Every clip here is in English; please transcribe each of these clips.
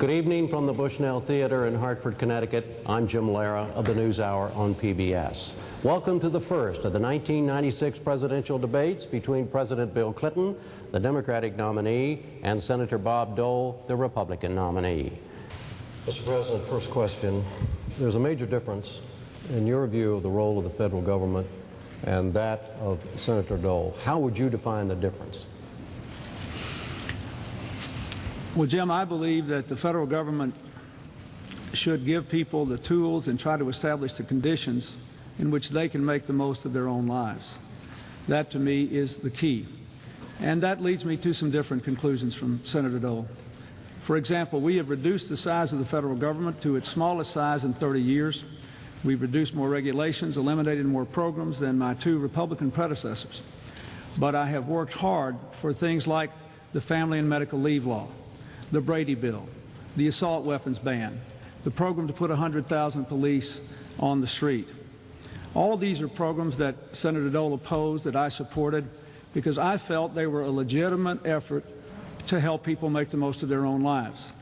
Good evening from the Bushnell Theater in Hartford, Connecticut. I'm Jim Lara of the NewsHour on PBS. Welcome to the first of the 1996 presidential debates between President Bill Clinton, the Democratic nominee, and Senator Bob Dole, the Republican nominee. Mr. President, first question. There's a major difference in your view of the role of the federal government and that of Senator Dole. How would you define the difference? Well, Jim, I believe that the federal government should give people the tools and try to establish the conditions in which they can make the most of their own lives. That, to me, is the key. And that leads me to some different conclusions from Senator Dole. For example, we have reduced the size of the federal government to its smallest size in 30 years. We've reduced more regulations, eliminated more programs than my two Republican predecessors. But I have worked hard for things like the family and medical leave law, the Brady Bill, the assault weapons ban, the program to put 100,000 police on the street. All these are programs that Senator Dole opposed that I supported because I felt they were a legitimate effort to help people make the most of their own lives.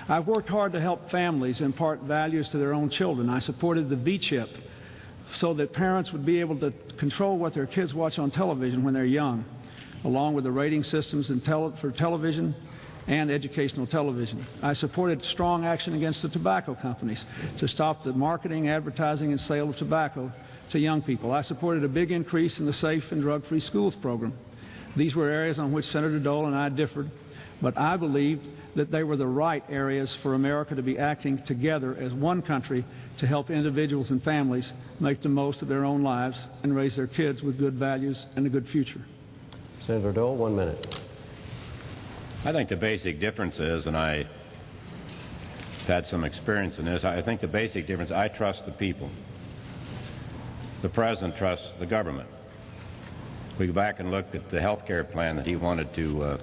I've worked hard to help families impart values to their own children. I supported the V-chip so that parents would be able to control what their kids watch on television when they're young, along with the rating systems for television and educational television. I supported strong action against the tobacco companies to stop the marketing, advertising, and sale of tobacco to young people. I supported a big increase in the Safe and Drug-Free Schools program. These were areas on which Senator Dole and I differed, but I believed that they were the right areas for America to be acting together as one country to help individuals and families make the most of their own lives and raise their kids with good values and a good future. Senator Dole, 1 minute. I think the basic difference is, and I've had some experience in this, I think the basic difference, I trust the people. The President trusts the government. We go back and look at the health care plan that he wanted to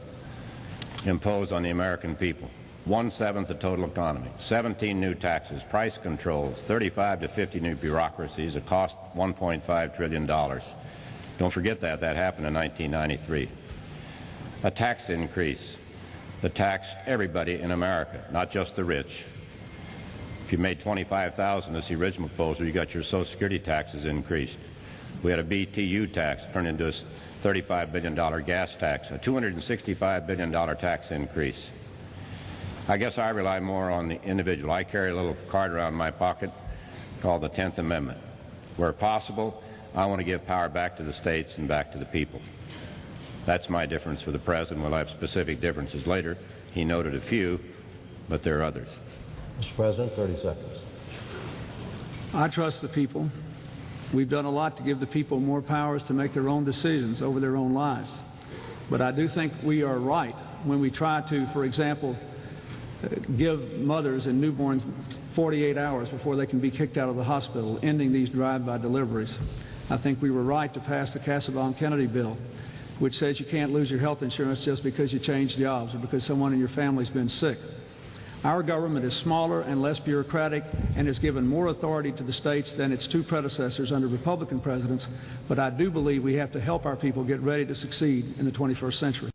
impose on the American people. 1/7 the total economy, 17 new taxes, price controls, 35 to 50 new bureaucracies, a cost $1.5 trillion. Don't forget that happened in 1993. A tax increase that taxed everybody in America, not just the rich. If you made $25,000, as the original proposal, you got your Social Security taxes increased. We had a BTU tax turned into a $35 billion gas tax, a $265 billion tax increase. I guess I rely more on the individual. I carry a little card around my pocket called the 10th Amendment. Where possible, I want to give power back to the states and back to the people. That's my difference with the President. We'll have specific differences later. He noted a few, but there are others. Mr. President, 30 seconds. I trust the people. We've done a lot to give the people more powers to make their own decisions over their own lives. But I do think we are right when we try to, for example, give mothers and newborns 48 hours before they can be kicked out of the hospital, ending these drive-by deliveries. I think we were right to pass the Kassebaum-Kennedy bill, which says you can't lose your health insurance just because you change jobs or because someone in your family's been sick. Our government is smaller and less bureaucratic and has given more authority to the states than its two predecessors under Republican presidents, but I do believe we have to help our people get ready to succeed in the 21st century.